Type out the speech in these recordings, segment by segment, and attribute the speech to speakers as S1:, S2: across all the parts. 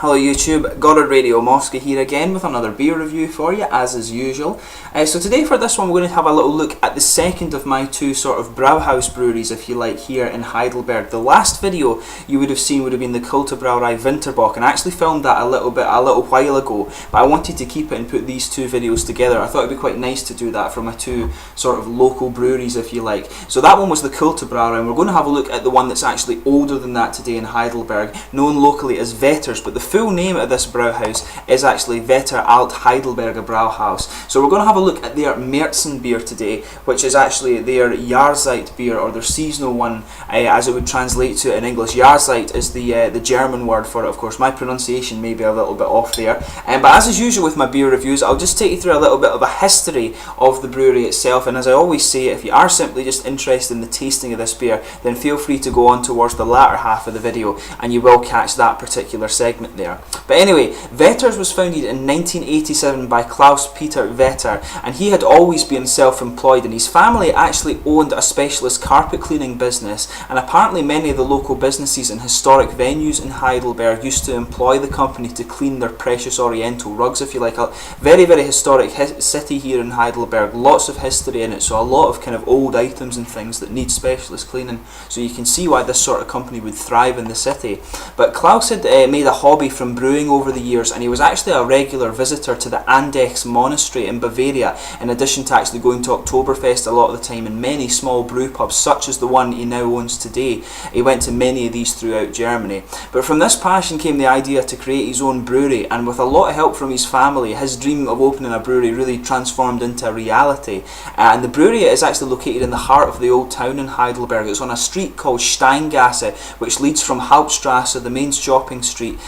S1: Hello YouTube, Goddard Radio Moscow here again with another beer review for you, as is usual. So today for this one we're going to have a little look at the second of my two sort of Brauhaus breweries, if you like, here in Heidelberg. The last video you would have seen would have been the Kulturbrauerei Winterbock, and I actually filmed that a little while ago, but I wanted to keep it and put these two videos together. I thought it would be quite nice to do that for my two sort of local breweries, if you like. So that one was the Kulturbrauerei, and we're going to have a look at the one that's actually older than that today in Heidelberg, known locally as Vetters, but the full name of this Brauhaus is actually Vetter Alt Heidelberger Brauhaus. So we're going to have a look at their Märzen beer today, which is actually their Jahrzeit beer, or their seasonal one, as it would translate to in English. Jahrzeit is the German word for it, of course. My pronunciation may be a little bit off there. But as is usual with my beer reviews, I'll just take you through a little bit of a history of the brewery itself. And as I always say, if you are simply just interested in the tasting of this beer, then feel free to go on towards the latter half of the video, and you will catch that particular segment there. But anyway, Vetters was founded in 1987 by Klaus Peter Vetter, and he had always been self-employed, and his family actually owned a specialist carpet cleaning business, and apparently many of the local businesses and historic venues in Heidelberg used to employ the company to clean their precious oriental rugs, if you like. A very, very historic city here in Heidelberg, lots of history in it, so a lot of kind of old items and things that need specialist cleaning, so you can see why this sort of company would thrive in the city. But Klaus had made a hobby from brewing over the years, and he was actually a regular visitor to the Andechs monastery in Bavaria, in addition to actually going to Oktoberfest a lot of the time in many small brew pubs such as the one he now owns today. He went to many of these throughout Germany. But from this passion came the idea to create his own brewery, and with a lot of help from his family, his dream of opening a brewery really transformed into a reality. And the brewery is actually located in the heart of the old town in Heidelberg. It's on a street called Steingasse, which leads from Hauptstrasse, the main shopping street,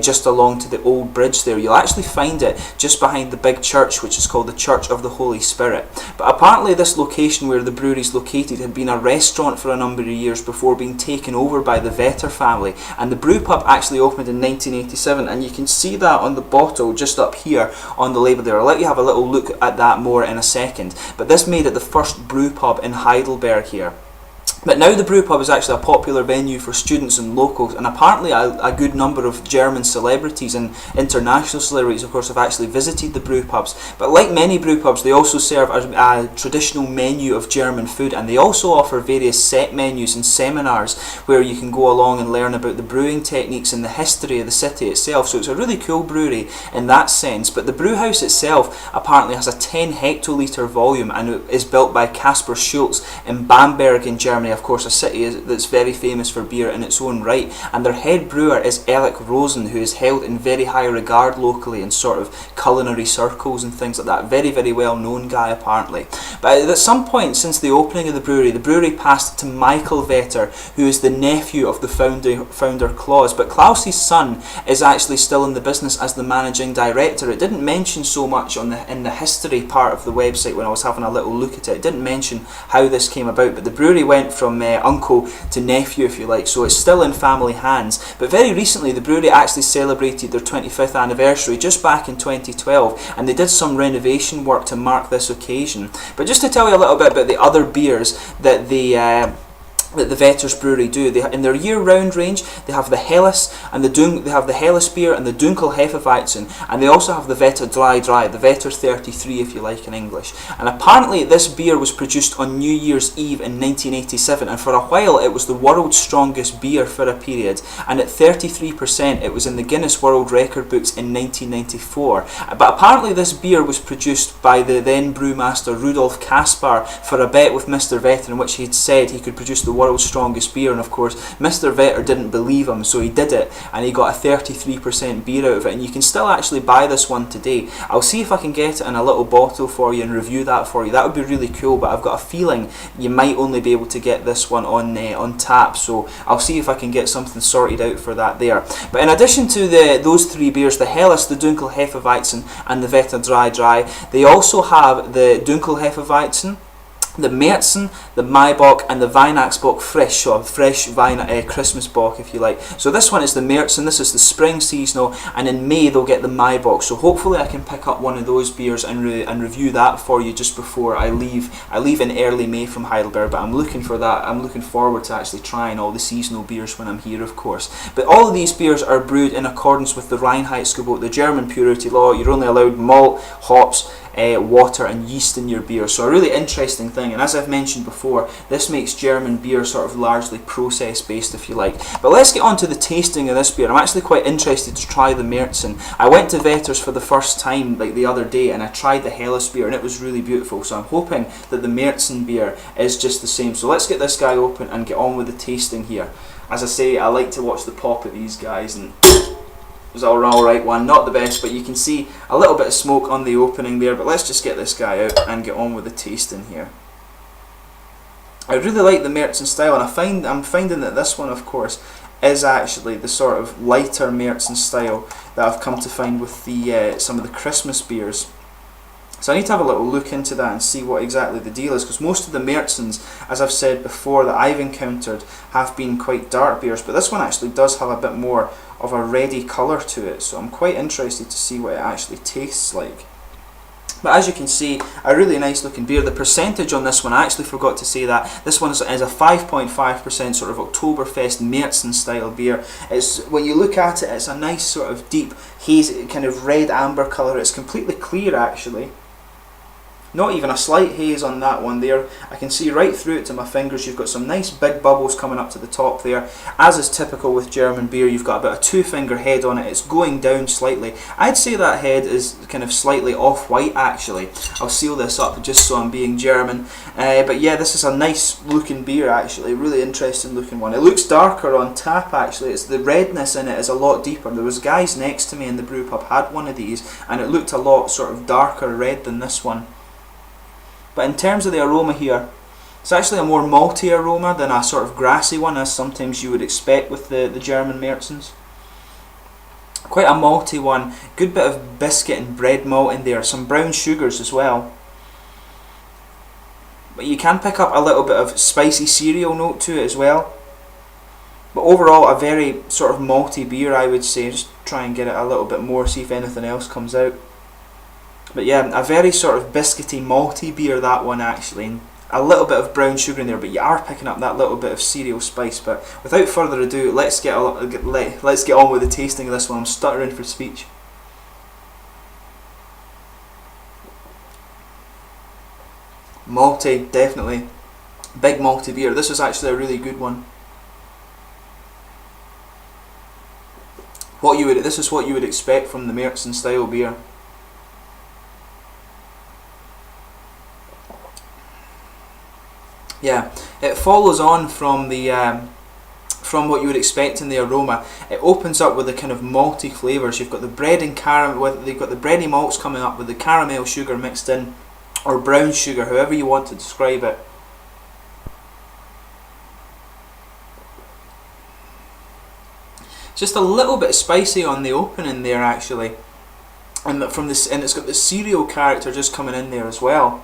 S1: just along to the old bridge there. You'll actually find it just behind the big church, which is called the Church of the Holy Spirit. But apparently this location where the brewery is located had been a restaurant for a number of years before being taken over by the Vetter family, and the brew pub actually opened in 1987, and you can see that on the bottle just up here on the label there. I'll let you have a little look at that more in a second, but this made it the first brew pub in Heidelberg here. But now the brew pub is actually a popular venue for students and locals, and apparently a good number of German celebrities and international celebrities, of course, have actually visited the brew pubs. But like many brew pubs, they also serve a traditional menu of German food, and they also offer various set menus and seminars where you can go along and learn about the brewing techniques and the history of the city itself. So it's a really cool brewery in that sense. But the brew house itself apparently has a 10 hectoliter volume, and it is built by Caspar Schulz in Bamberg in Germany, of course, a city that's very famous for beer in its own right. And their head brewer is Erich Rosen, who is held in very high regard locally in sort of culinary circles and things like that. Very, very well known guy apparently. But at some point since the opening of the brewery passed to Michael Vetter, who is the nephew of the founder Klaus. But Klaus's son is actually still in the business as the managing director. It didn't mention so much in the history part of the website when I was having a little look at it. It didn't mention how this came about, but the brewery went from uncle to nephew, if you like, so it's still in family hands. But very recently the brewery actually celebrated their 25th anniversary just back in 2012, and they did some renovation work to mark this occasion. But just to tell you a little bit about the other beers that the Vetters brewery do, in their year-round range, they have the Helles and they have the Helles beer and the Dunkel Hefeweizen, and they also have the Vetter Dry, the Vetter 33 if you like in English. And apparently this beer was produced on New Year's Eve in 1987, and for a while it was the world's strongest beer for a period, and at 33% it was in the Guinness World Record books in 1994. But apparently this beer was produced by the then brewmaster Rudolf Kaspar for a bet with Mr. Vetter, in which he had said he could produce the world's strongest beer, and of course Mr. Vetter didn't believe him, so he did it, and he got a 33% beer out of it. And you can still actually buy this one today. I'll see if I can get it in a little bottle for you and review that for you. That would be really cool, but I've got a feeling you might only be able to get this one on tap, so I'll see if I can get something sorted out for that there. But in addition to those three beers, the Helles, the Dunkel Hefeweizen and the Vetter Dry, they also have the Dunkel Hefeweizen, the Märzen, the Maibock, and the Weihnachtsbock Frisch, or fresh Christmas bock if you like. So this one is the Märzen, this is the spring seasonal, and in May they'll get the Maibock. So hopefully I can pick up one of those beers and review that for you just before I leave. I leave in early May from Heidelberg, but I'm looking for that. I'm looking forward to actually trying all the seasonal beers when I'm here, of course. But all of these beers are brewed in accordance with the Reinheitsgebot, the German purity law. You're only allowed malt, hops, water and yeast in your beer. So a really interesting thing, and as I've mentioned before, this makes German beer sort of largely process based if you like. But let's get on to the tasting of this beer. I'm actually quite interested to try the Märzen. I went to Vetters for the first time like the other day and I tried the Helles beer and it was really beautiful, so I'm hoping that the Märzen beer is just the same. So let's get this guy open and get on with the tasting here. As I say, I like to watch the pop of these guys, and it was an alright one, not the best, but you can see a little bit of smoke on the opening there. But let's just get this guy out and get on with the tasting here. I really like the Märzen style, and I'm finding that this one, of course, is actually the sort of lighter Märzen style that I've come to find with the some of the Christmas beers. So I need to have a little look into that and see what exactly the deal is, because most of the Märzens, as I've said before, that I've encountered have been quite dark beers, but this one actually does have a bit more of a reddy colour to it, so I'm quite interested to see what it actually tastes like. But as you can see, a really nice looking beer. The percentage on this one, I actually forgot to say that, this one is a 5.5% sort of Oktoberfest Märzen style beer. It's, when you look at it, it's a nice sort of deep hazy, kind of red amber colour. It's completely clear actually. Not even a slight haze on that one there. I can see right through it to my fingers. You've got some nice big bubbles coming up to the top there. As is typical with German beer, you've got about a 2-finger head on it. It's going down slightly. I'd say that head is kind of slightly off-white actually. I'll seal this up just so I'm being German. But yeah, this is a nice looking beer actually. Really interesting looking one. It looks darker on tap actually. It's the redness in it is a lot deeper. There was guys next to me in the brew pub had one of these and it looked a lot sort of darker red than this one. But in terms of the aroma here, it's actually a more malty aroma than a sort of grassy one, as sometimes you would expect with the German Märzens. Quite a malty one, good bit of biscuit and bread malt in there, some brown sugars as well. But you can pick up a little bit of spicy cereal note to it as well. But overall, a very sort of malty beer, I would say. Just try and get it a little bit more, see if anything else comes out. But yeah, a very sort of biscuity, malty beer, that one actually. And a little bit of brown sugar in there, but you are picking up that little bit of cereal spice. But without further ado, let's get on with the tasting of this one. I'm stuttering for speech. Malty, definitely. Big malty beer. This is actually a really good one. This is what you would expect from the Märzen style beer. Yeah, it follows on from the from what you would expect in the aroma. It opens up with the kind of malty flavours. You've got the bread and caramel. They've got the bready malts coming up with the caramel sugar mixed in, or brown sugar, however you want to describe it. Just a little bit spicy on the opening there actually, and from this, and it's got the cereal character just coming in there as well.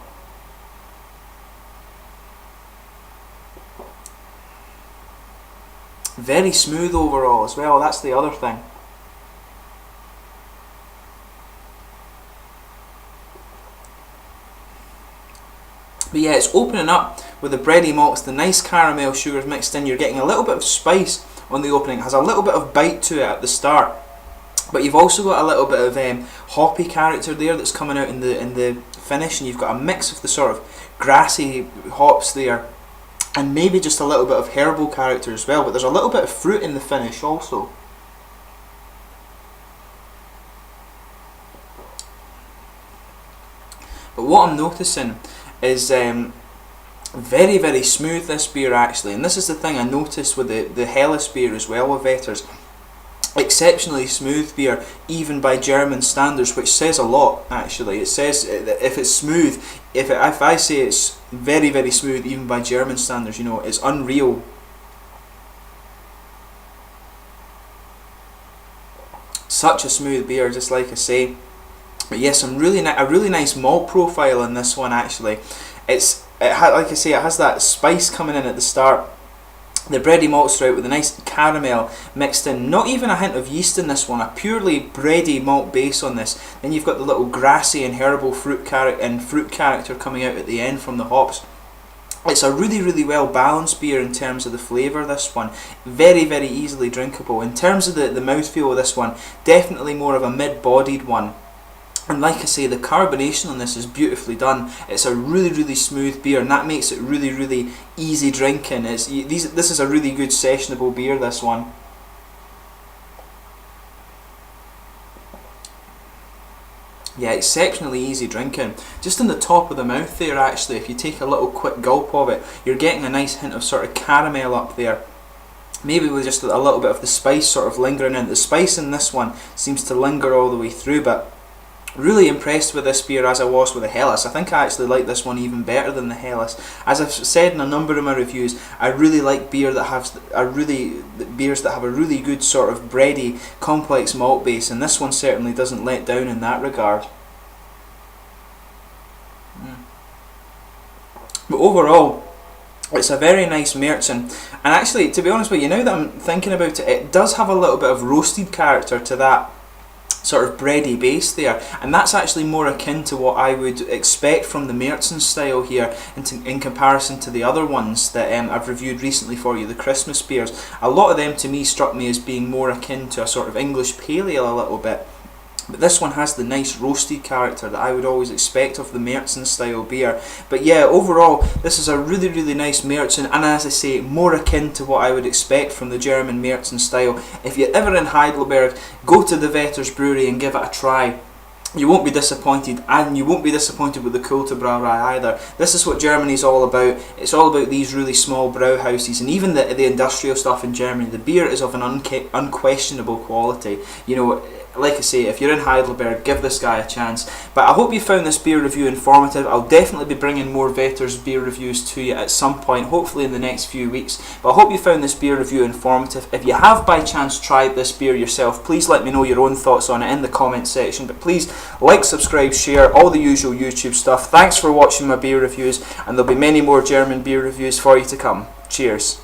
S1: Very smooth overall as well, that's the other thing. But yeah, it's opening up with the bready malts, the nice caramel sugars mixed in. You're getting a little bit of spice on the opening. It has a little bit of bite to it at the start. But you've also got a little bit of hoppy character there that's coming out in the finish, and you've got a mix of the sort of grassy hops there. And maybe just a little bit of herbal character as well, but there's a little bit of fruit in the finish also. But what I'm noticing is very, very smooth, this beer actually. And this is the thing I noticed with the Helles beer as well with Vetters. Exceptionally smooth beer, even by German standards, which says a lot actually. It says if it's smooth, if I say it's very, very smooth even by German standards, you know, it's unreal. Such a smooth beer, just like I say. But yes, a really nice malt profile in this one actually. It's like I say, it has that spice coming in at the start. The bready malts are out with a nice caramel mixed in. Not even a hint of yeast in this one, a purely bready malt base on this. Then you've got the little grassy and herbal fruit character coming out at the end from the hops. It's a really, really well balanced beer in terms of the flavour, this one. Very, very easily drinkable. In terms of the mouthfeel of this one, definitely more of a mid-bodied one. And like I say, the carbonation on this is beautifully done. It's a really, really smooth beer, and that makes it really, really easy drinking. This is a really good sessionable beer, this one. Yeah, exceptionally easy drinking. Just in the top of the mouth there, actually, if you take a little quick gulp of it, you're getting a nice hint of sort of caramel up there. Maybe with just a little bit of the spice sort of lingering in. The spice in this one seems to linger all the way through, but really impressed with this beer as I was with the Helles. I think I actually like this one even better than the Helles. As I've said in a number of my reviews, I really like beers that have a really good sort of bready, complex malt base, and this one certainly doesn't let down in that regard. But overall, it's a very nice Märzen, and actually, to be honest with you, now that I'm thinking about it, it does have a little bit of roasted character to that sort of bready base there, and that's actually more akin to what I would expect from the Märzen style here in comparison to the other ones that I've reviewed recently for you, the Christmas beers. A lot of them to me struck me as being more akin to a sort of English pale ale a little bit. But this one has the nice roasted character that I would always expect of the Märzen style beer. But yeah, overall, this is a really, really nice Märzen, and as I say, more akin to what I would expect from the German Märzen style. If you're ever in Heidelberg, go to the Vetters Brewery and give it a try. You won't be disappointed, and you won't be disappointed with the Kulte Brauerei either. This is what Germany's all about. It's all about these really small brauhouses, and even the industrial stuff in Germany. The beer is of an unquestionable quality. You know, like I say, if you're in Heidelberg, give this guy a chance. But I hope you found this beer review informative. I'll definitely be bringing more Vetters beer reviews to you at some point, hopefully in the next few weeks. But I hope you found this beer review informative. If you have by chance tried this beer yourself, please let me know your own thoughts on it in the comment section. But please like, subscribe, share, all the usual YouTube stuff. Thanks for watching my beer reviews, and there'll be many more German beer reviews for you to come. Cheers.